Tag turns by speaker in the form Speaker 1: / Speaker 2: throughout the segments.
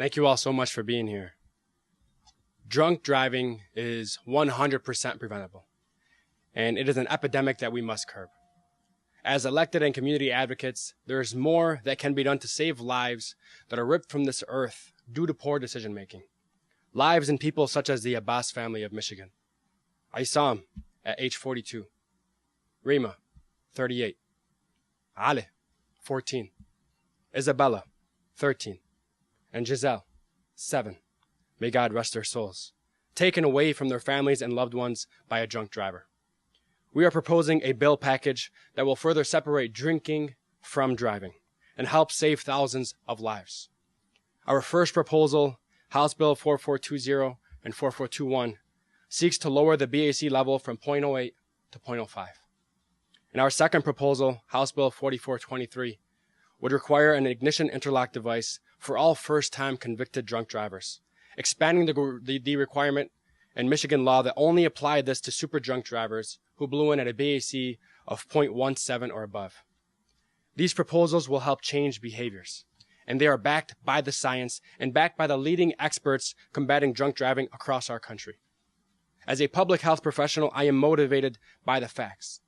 Speaker 1: Thank you all so much for being here. Drunk driving is 100% preventable, and it is an epidemic that we must curb. As elected and community advocates, there is more that can be done to save lives that are ripped from this earth due to poor decision making. Lives in people such as the Abbas family of Michigan. Isam, at age 42. Rima, 38. Ali, 14. Isabella, 13. And Giselle, 7. May God rest their souls. Taken away from their families and loved ones by a drunk driver. We are proposing a bill package that will further separate drinking from driving and help save thousands of lives. Our first proposal, House Bill 4420 and 4421, seeks to lower the BAC level from 0.08 to 0.05. And our second proposal, House Bill 4423, would require an ignition interlock device for all first-time convicted drunk drivers, expanding the requirement in Michigan law that only applied this to super drunk drivers who blew in at a BAC of 0.17 or above. These proposals will help change behaviors, and they are backed by the science and backed by the leading experts combating drunk driving across our country. As a public health professional, I am motivated by the facts,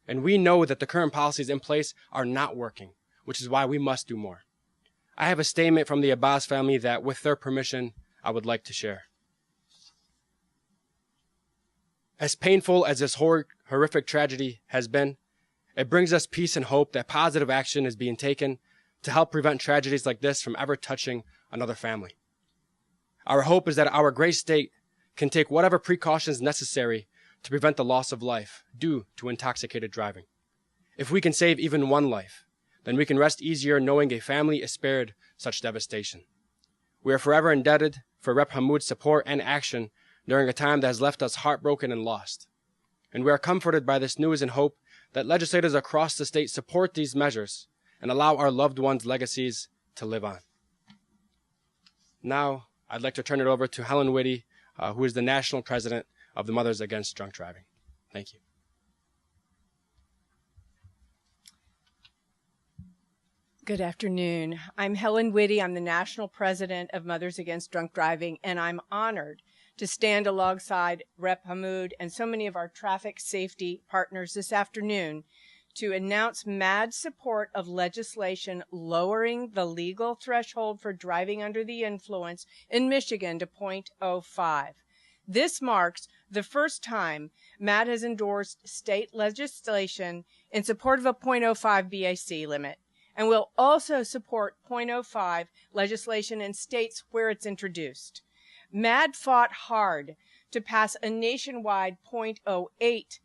Speaker 1: and we know that the current policies in place are not working, which is why we must do more. I have a statement from the Abbas family that, with their permission, I would like to share. As painful as this horrific tragedy has been, it brings us peace and hope that positive action is being taken to help prevent tragedies like this from ever touching another family. Our hope is that our great state can take whatever precautions necessary to prevent the loss of life due to intoxicated driving. If we can save even one life, then we can rest easier knowing a family is spared such devastation. We are forever indebted for Rep. Hammoud's support and action during a time that has left us heartbroken and lost. And we are comforted by this news and hope that legislators across the state support these measures and allow our loved ones' legacies to live on. Now, I'd like to turn it over to Helen Whitty, who is the national president of the Mothers Against Drunk Driving. Thank you.
Speaker 2: Good afternoon. I'm Helen Whitty. I'm the national president of Mothers Against Drunk Driving, and I'm honored to stand alongside Rep. Hammoud and so many of our traffic safety partners this afternoon to announce MAD's support of legislation lowering the legal threshold for driving under the influence in Michigan to 0.05. This marks the first time MAD has endorsed state legislation in support of a 0.05 BAC limit, and will also support 0.05 legislation in states where it's introduced. MAD fought hard to pass a nationwide 0.08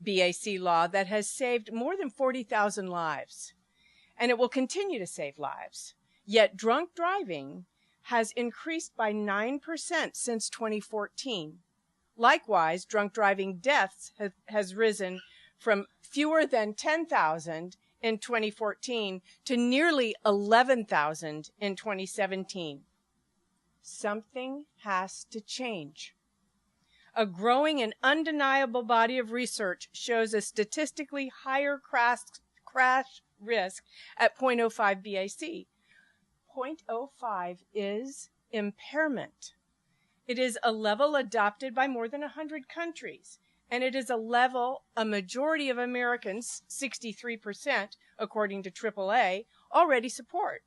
Speaker 2: BAC law that has saved more than 40,000 lives, and it will continue to save lives. Yet drunk driving has increased by 9% since 2014. Likewise, drunk driving deaths has risen from fewer than 10,000 in 2014 to nearly 11,000 in 2017. Something has to change. A growing and undeniable body of research shows a statistically higher crash risk at 0.05 BAC. 0.05 is impairment. It is a level adopted by more than 100 countries, and it is a level a majority of Americans, 63%, according to AAA, already support.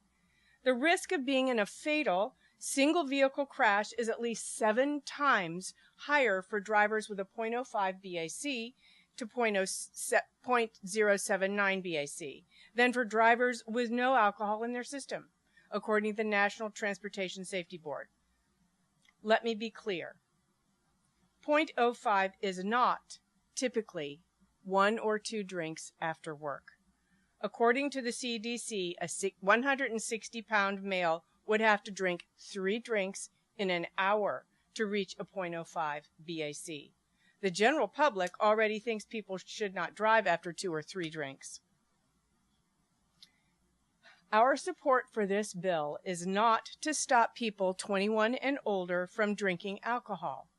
Speaker 2: The risk of being in a fatal single vehicle crash is at least 7 times higher for drivers with a 0.05 BAC to 0.079 BAC than for drivers with no alcohol in their system, according to the National Transportation Safety Board. Let me be clear. 0.05 is not typically 1 or 2 drinks after work. According to the CDC, a 160-pound male would have to drink 3 drinks in an hour to reach a 0.05 BAC. The general public already thinks people should not drive after 2 or 3 drinks. Our support for this bill is not to stop people 21 and older from drinking alcohol.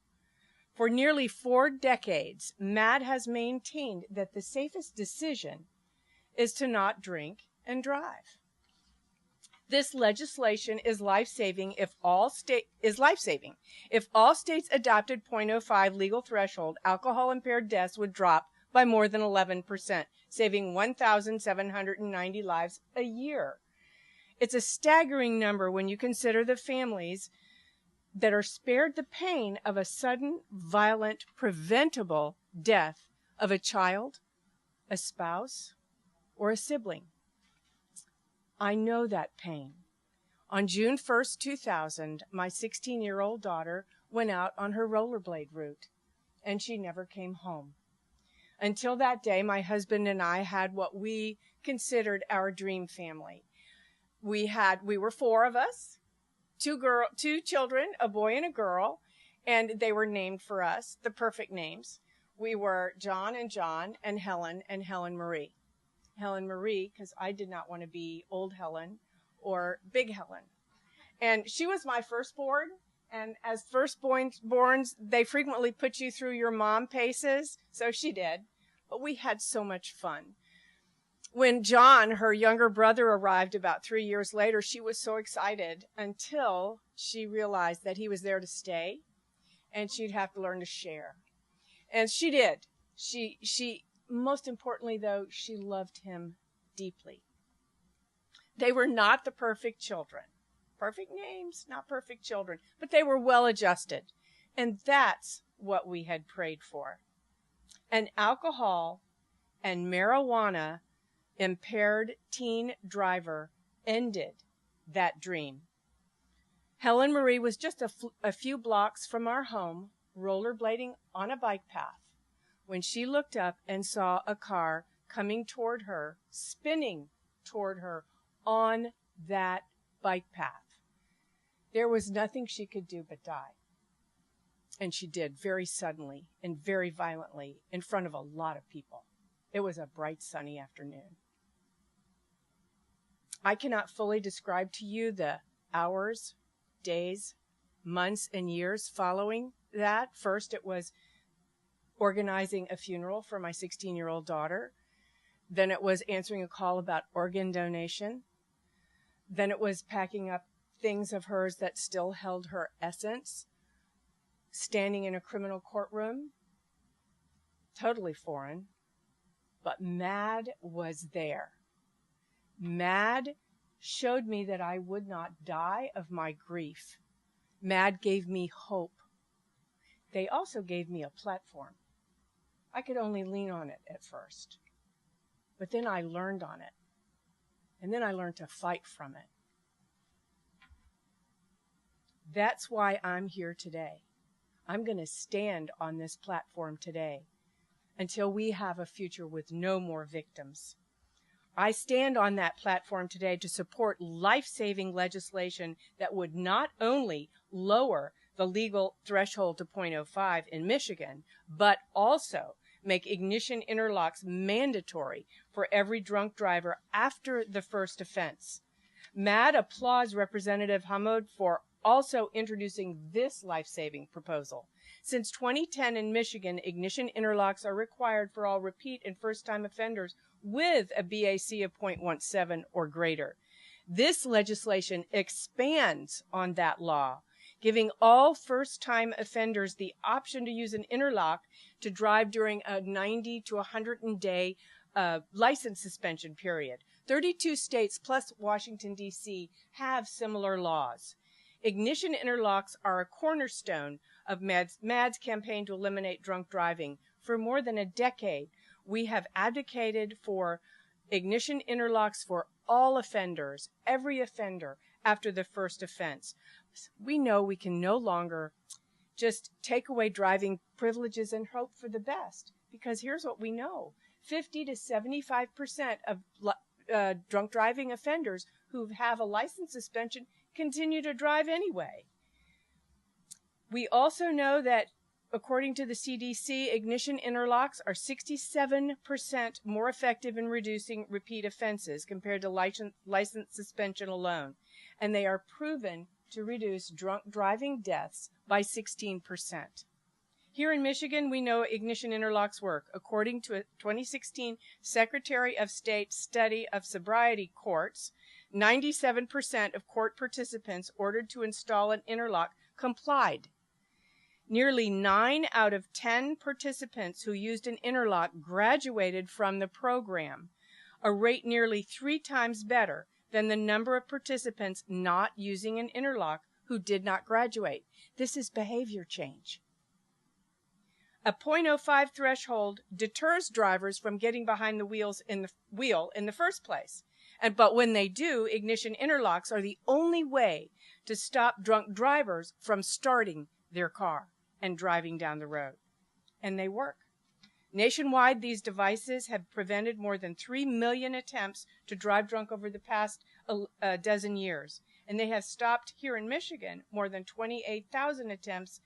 Speaker 2: For nearly 4 decades, MAD has maintained that the safest decision is to not drink and drive. This legislation is life-saving if all states adopted .05 legal threshold, alcohol-impaired deaths would drop by more than 11%, saving 1,790 lives a year. It's a staggering number when you consider the families that are spared the pain of a sudden, violent, preventable death of a child, a spouse, or a sibling. I know that pain. On June 1st, 2000, my 16-year-old daughter went out on her rollerblade route, and she never came home. Until that day, my husband and I had what we considered our dream family. We were four of us, two children, a boy and a girl, and they were named for us, the perfect names. We were John and Helen Marie. Helen Marie, because I did not want to be old Helen or big Helen. And she was my firstborn, and as firstborns, they frequently put you through your mom paces, so she did. But we had so much fun. When John, her younger brother, arrived about 3 years later, she was so excited until she realized that he was there to stay, and she'd have to learn to share. And she did. She most importantly, though, she loved him deeply. They were not the perfect children. Perfect names, not perfect children. But they were well adjusted. And that's what we had prayed for. An alcohol and marijuana impaired teen driver ended that dream. Helen Marie was just a few blocks from our home, rollerblading on a bike path, when she looked up and saw a car coming toward her, spinning toward her on that bike path. There was nothing she could do but die. And she did, very suddenly and very violently, in front of a lot of people. It was a bright, sunny afternoon. I cannot fully describe to you the hours, days, months, and years following that. First, it was organizing a funeral for my 16-year-old daughter. Then it was answering a call about organ donation. Then it was packing up things of hers that still held her essence. Standing in a criminal courtroom. Totally foreign. But Mad was there. Mad showed me that I would not die of my grief. Mad gave me hope. They also gave me a platform. I could only lean on it at first. But then I learned on it. And then I learned to fight from it. That's why I'm here today. I'm going to stand on this platform today until we have a future with no more victims. I stand on that platform today to support life-saving legislation that would not only lower the legal threshold to .05 in Michigan, but also make ignition interlocks mandatory for every drunk driver after the first offense. Mad applauds Representative Hammoud for also introducing this life-saving proposal. Since 2010 in Michigan, ignition interlocks are required for all repeat and first-time offenders with a BAC of .17 or greater. This legislation expands on that law, giving all first-time offenders the option to use an interlock to drive during a 90 to 100-day license suspension period. 32 states plus Washington, D.C. have similar laws. Ignition interlocks are a cornerstone of MAD's campaign to eliminate drunk driving. For more than a decade, we have advocated for ignition interlocks for all offenders, every offender, after the first offense. We know we can no longer just take away driving privileges and hope for the best, because here's what we know. 50 to 75% of drunk driving offenders who have a license suspension continue to drive anyway. We also know that, according to the CDC, ignition interlocks are 67% more effective in reducing repeat offenses compared to license suspension alone, and they are proven to reduce drunk driving deaths by 16%. Here in Michigan, we know ignition interlocks work. According to a 2016 Secretary of State study of sobriety courts, 97% of court participants ordered to install an interlock complied. Nearly 9 out of 10 participants who used an interlock graduated from the program, a rate nearly 3 times better than the number of participants not using an interlock who did not graduate. This is behavior change. A .05 threshold deters drivers from getting behind the wheel in the first place. But when they do, ignition interlocks are the only way to stop drunk drivers from starting their car and driving down the road. And they work. Nationwide, these devices have prevented more than 3 million attempts to drive drunk over the past dozen years. And they have stopped here in Michigan more than 28,000 attempts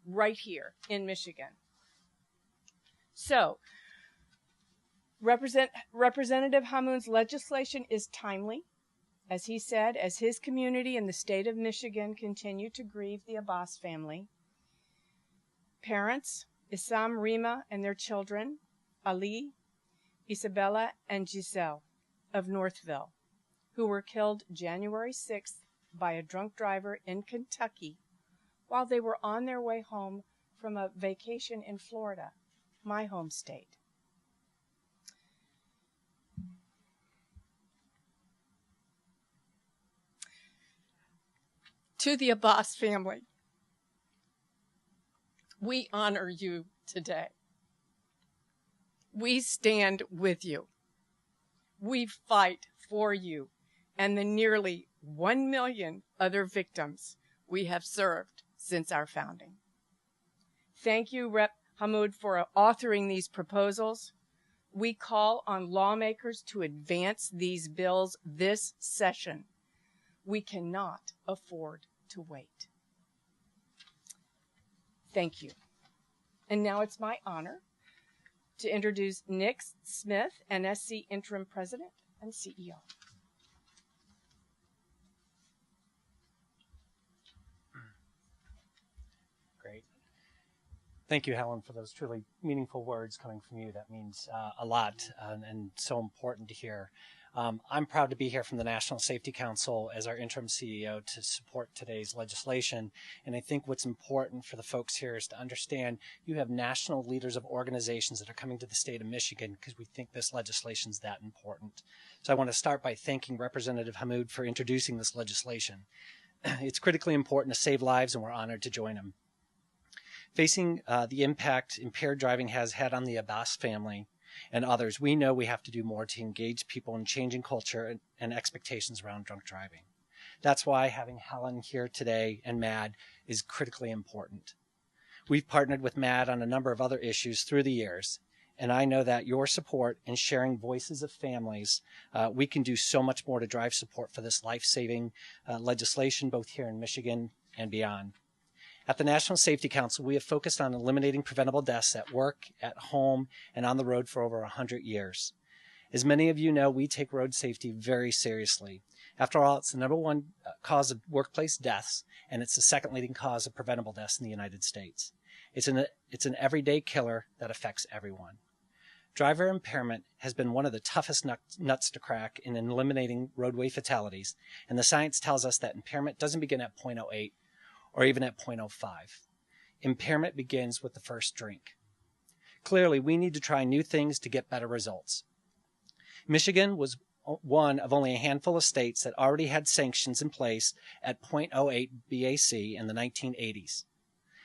Speaker 2: right here in Michigan. So, Representative Hammoud's legislation is timely, as he said, as his community and the state of Michigan continue to grieve the Abbas family. Parents, Issam, Rima, and their children, Ali, Isabella, and Giselle of Northville, who were killed January 6th by a drunk driver in Kentucky while they were on their way home from a vacation in Florida, my home state. To the Abbas family, we honor you today. We stand with you. We fight for you and the nearly 1 million other victims we have served since our founding. Thank you, Rep. Hammoud, for authoring these proposals. We call on lawmakers to advance these bills this session. We cannot afford to wait. Thank you. And now it's my honor to introduce Nick Smith, NSC Interim President and CEO.
Speaker 3: Great. Thank you, Helen, for those truly meaningful words coming from you. That means a lot and so important to hear. I'm proud to be here from the National Safety Council as our interim CEO to support today's legislation. And I think what's important for the folks here is to understand you have national leaders of organizations that are coming to the state of Michigan because we think this legislation is that important. So I want to start by thanking Representative Hammoud for introducing this legislation. It's critically important to save lives, and we're honored to join him. Facing the impact impaired driving has had on the Abbas family and others, we know we have to do more to engage people in changing culture and expectations around drunk driving. That's why having Helen here today and MAD is critically important. We've partnered with MAD on a number of other issues through the years, and I know that your support in sharing voices of families, we can do so much more to drive support for this life-saving legislation, both here in Michigan and beyond. At the National Safety Council, we have focused on eliminating preventable deaths at work, at home, and on the road for over 100 years. As many of you know, we take road safety very seriously. After all, it's the #1 cause of workplace deaths, and it's the second leading cause of preventable deaths in the United States. It's an everyday killer that affects everyone. Driver impairment has been one of the toughest nuts to crack in eliminating roadway fatalities, and the science tells us that impairment doesn't begin at .08 or even at .05. Impairment begins with the first drink. Clearly, we need to try new things to get better results. Michigan was one of only a handful of states that already had sanctions in place at .08 BAC in the 1980s.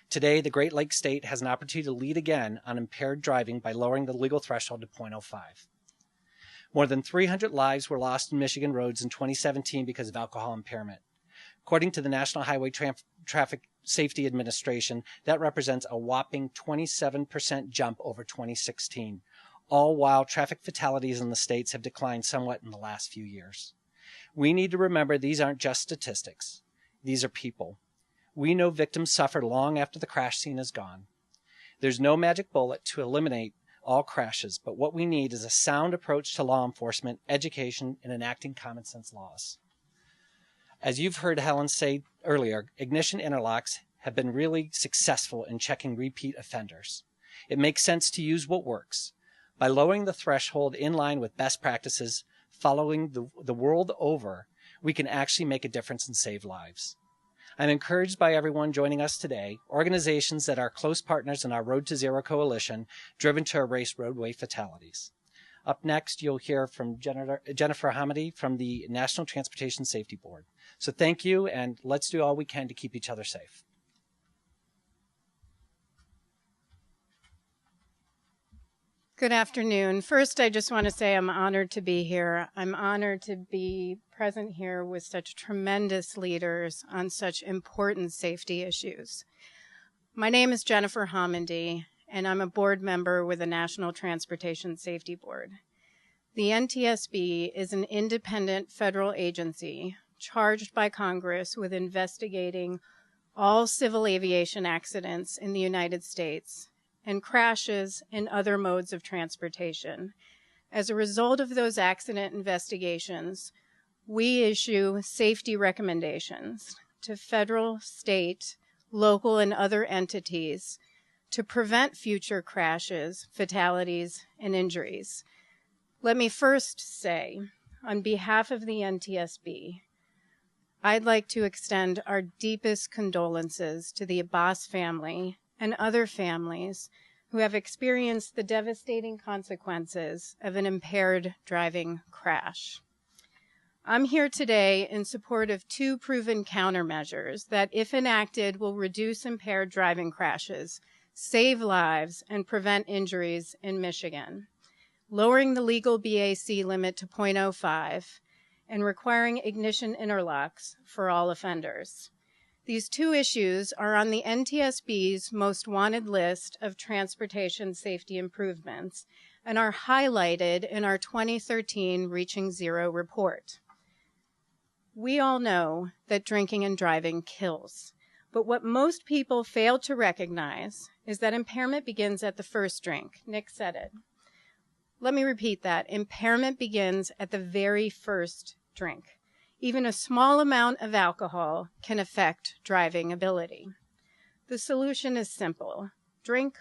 Speaker 3: Today, the Great Lakes state has an opportunity to lead again on impaired driving by lowering the legal threshold to .05. More than 300 lives were lost in Michigan roads in 2017 because of alcohol impairment. According to the National Highway Traffic Safety Administration, that represents a whopping 27% jump over 2016, all while traffic fatalities in the states have declined somewhat in the last few years. We need to remember these aren't just statistics. These are people. We know victims suffer long after the crash scene is gone. There's no magic bullet to eliminate all crashes, but what we need is a sound approach to law enforcement, education, and enacting common sense laws. As you've heard Helen say earlier, ignition interlocks have been really successful in checking repeat offenders. It makes sense to use what works. By lowering the threshold in line with best practices following the world over, we can actually make a difference and save lives. I'm encouraged by everyone joining us today, organizations that are close partners in our Road to Zero coalition, driven to erase roadway fatalities. Up next, you'll hear from Jennifer Hamid from the National Transportation Safety Board. So thank you, and let's do all we can to keep each other safe.
Speaker 2: Good afternoon. First, I just want to say I'm honored to be here. I'm honored to be present here with such tremendous leaders on such important safety issues. My name is Jennifer Hamid, and I'm a board member with the National Transportation Safety Board. The NTSB is an independent federal agency charged by Congress with investigating all civil aviation accidents in the United States and crashes in other modes of transportation. As a result of those accident investigations, we issue safety recommendations to federal, state, local, and other entities to prevent future crashes, fatalities, and injuries. Let me first say, on behalf of the NTSB, I'd like to extend our deepest condolences to the Abbas family and other families who have experienced the devastating consequences of an impaired driving crash. I'm here today in support of two proven countermeasures that, if enacted, will reduce impaired driving crashes, save lives, and prevent injuries in Michigan: lowering the legal BAC limit to 0.05 and requiring ignition interlocks for all offenders. These two issues are on the NTSB's most wanted list of transportation safety improvements and are highlighted in our 2013 Reaching Zero report. We all know that drinking and driving kills, but what most people fail to recognize is that impairment begins at the first drink. Nick said it. Let me repeat that. Impairment begins at the very first drink. Even a small amount of alcohol can affect driving ability. The solution is simple. Drink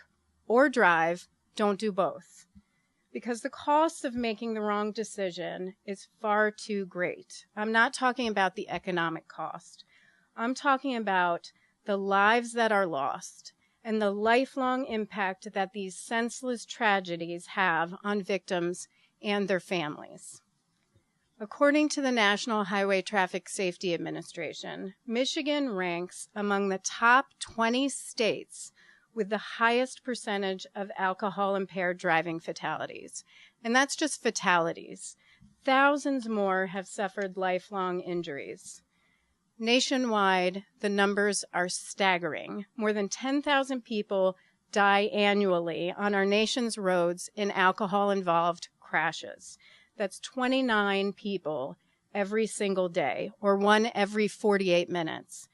Speaker 2: or drive, don't do both. Because the cost of making the wrong decision is far too great. I'm not talking about the economic cost. I'm talking about the lives that are lost and the lifelong impact that these senseless tragedies have on victims and their families. According to the National Highway Traffic Safety Administration, Michigan ranks among the top 20 states with the highest percentage of alcohol-impaired driving fatalities. And that's just fatalities. Thousands more have suffered lifelong injuries. Nationwide, the numbers are staggering. More than 10,000 people die annually on our nation's roads in alcohol-involved crashes. That's 29 people every single day, or one every 48 minutes.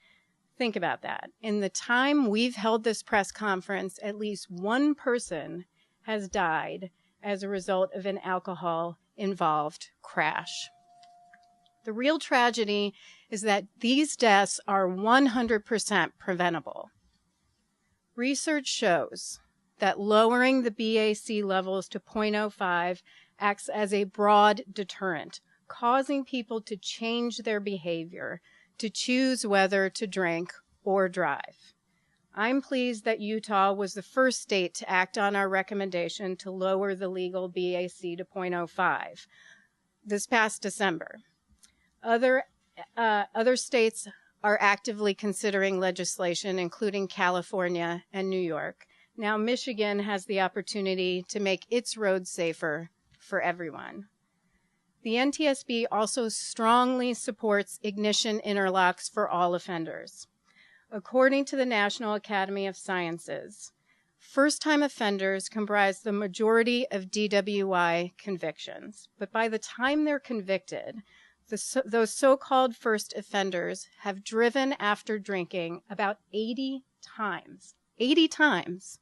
Speaker 2: Think about that. In the time we've held this press conference, at least one person has died as a result of an alcohol-involved crash. The real tragedy is that these deaths are 100% preventable. Research shows that lowering the BAC levels to 0.05 acts as a broad deterrent, causing people to change their behavior, to choose whether to drink or drive. I'm pleased that Utah was the first state to act on our recommendation to lower the legal BAC to 0.05 this past December. Other states are actively considering legislation, including California and New York. Now Michigan has the opportunity to make its roads safer for everyone. The NTSB also strongly supports ignition interlocks for all offenders. According to the National Academy of Sciences, first-time offenders comprise the majority of DWI convictions, but by the time they're convicted, those so-called first offenders have driven after drinking about 80 times. 80 times.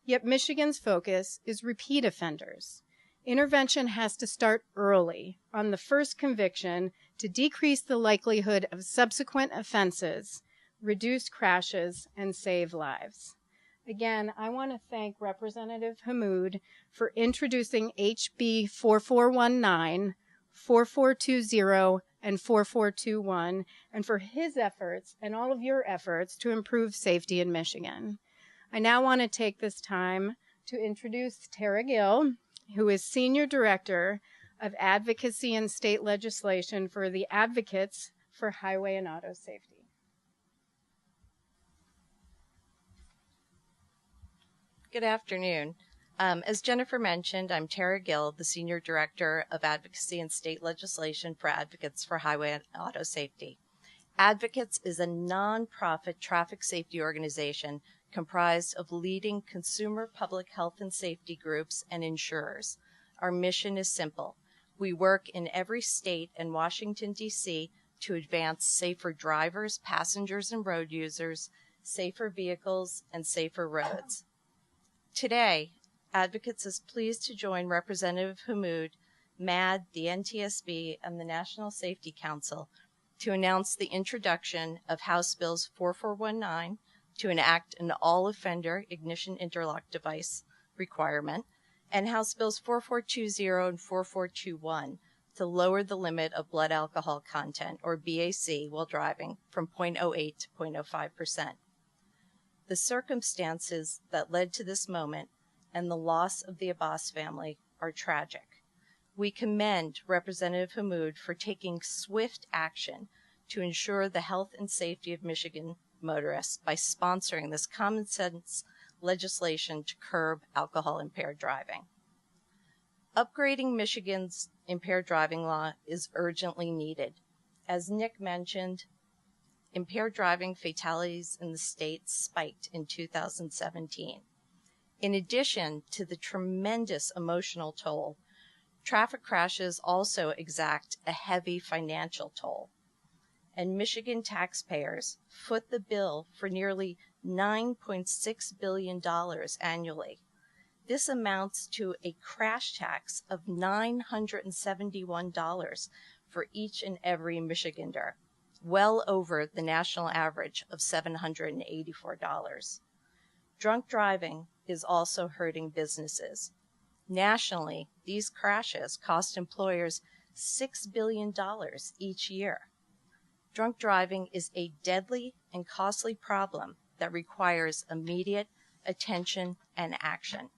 Speaker 2: Yet Michigan's focus is repeat offenders. Intervention has to start early on the first conviction to decrease the likelihood of subsequent offenses, reduce crashes, and save lives. Again, I want to thank Representative Hammoud for introducing HB 4419, 4420, and 4421, and for his efforts and all of your efforts to improve safety in Michigan. I now want to take this time to introduce Tara Gill, who is Senior Director of Advocacy and State Legislation for the Advocates for Highway and Auto Safety.
Speaker 4: Good afternoon. As Jennifer mentioned, I'm Tara Gill, the Senior Director of Advocacy and State Legislation for Advocates for Highway and Auto Safety. Advocates is a nonprofit traffic safety organization comprised of leading consumer public health and safety groups and insurers. Our mission is simple. We work in every state and Washington, D.C. to advance safer drivers, passengers, and road users, safer vehicles, and safer roads. Today, Advocates is pleased to join Representative Hammoud, MAD, the NTSB, and the National Safety Council to announce the introduction of House Bills 4419 to enact an all-offender ignition interlock device requirement, and House Bills 4420 and 4421 to lower the limit of blood alcohol content, or BAC, while driving from 0.08 to 0.05%. The circumstances that led to this moment and the loss of the Abbas family are tragic. We commend Representative Hammoud for taking swift action to ensure the health and safety of Michigan motorists by sponsoring this common sense legislation to curb alcohol-impaired driving. Upgrading Michigan's impaired driving law is urgently needed. As Nick mentioned, impaired driving fatalities in the state spiked in 2017. In addition to the tremendous emotional toll, traffic crashes also exact a heavy financial toll. And Michigan taxpayers foot the bill for nearly $9.6 billion annually. This amounts to a crash tax of $971 for each and every Michigander, well over the national average of $784. Drunk driving is also hurting businesses. Nationally, these crashes cost employers $6 billion each year. Drunk driving is a deadly and costly problem that requires immediate attention and action.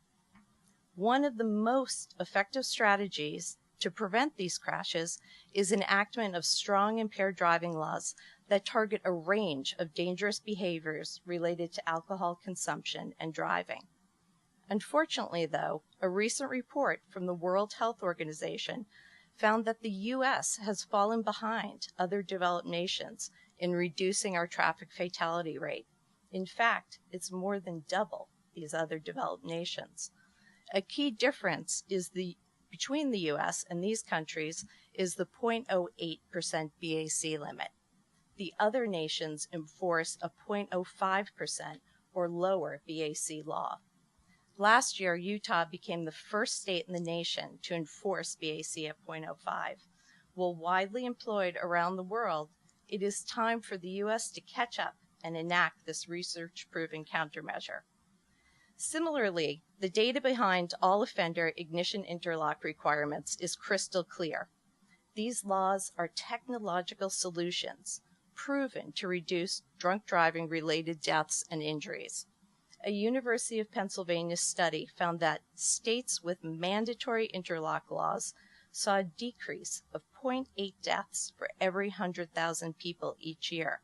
Speaker 4: One of the most effective strategies to prevent these crashes is enactment of strong impaired driving laws that target a range of dangerous behaviors related to alcohol consumption and driving. Unfortunately, though, a recent report from the World Health Organization found that the U.S. has fallen behind other developed nations in reducing our traffic fatality rate. In fact, it's more than double these other developed nations. A key difference between the U.S. and these countries is the 0.08% BAC limit. The other nations enforce a 0.05% or lower BAC law. Last year, Utah became the first state in the nation to enforce BAC at 0.05. While widely employed around the world, it is time for the U.S. to catch up and enact this research-proven countermeasure. Similarly, the data behind all offender ignition interlock requirements is crystal clear. These laws are technological solutions proven to reduce drunk driving related deaths and injuries. A University of Pennsylvania study found that states with mandatory interlock laws saw a decrease of 0.8 deaths for every 100,000 people each year.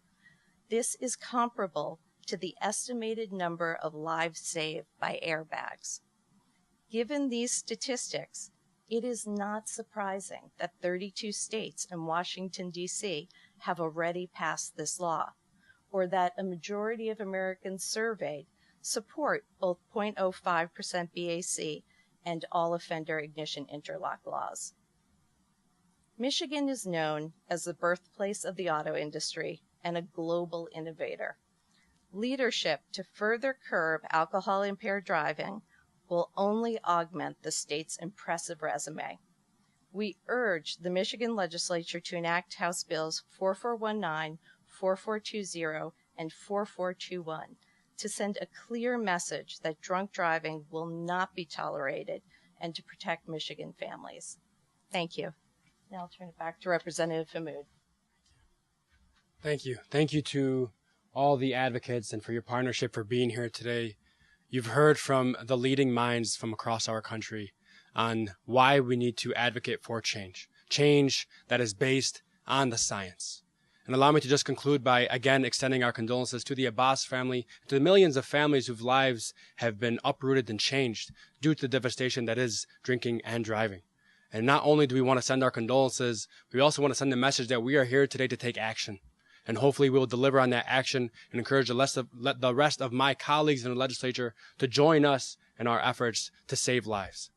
Speaker 4: This is comparable to the estimated number of lives saved by airbags. Given these statistics, it is not surprising that 32 states and Washington, D.C. have already passed this law, or that a majority of Americans surveyed support both 0.05% BAC and all offender ignition interlock laws. Michigan is known as the birthplace of the auto industry and a global innovator. Leadership to further curb alcohol-impaired driving will only augment the state's impressive resume. We urge the Michigan legislature to enact House Bills 4419, 4420, and 4421 to send a clear message that drunk driving will not be tolerated and to protect Michigan families. Thank you. Now I'll turn it back to Representative Hammoud.
Speaker 1: Thank you. Thank you to all the advocates and for your partnership for being here today. You've heard from the leading minds from across our country on why we need to advocate for change, change that is based on the science. And allow me to just conclude by again extending our condolences to the Abbas family, to the millions of families whose lives have been uprooted and changed due to the devastation that is drinking and driving. And not only do we want to send our condolences, we also want to send the message that we are here today to take action. And hopefully we will deliver on that action and encourage the rest of my colleagues in the legislature to join us in our efforts to save lives.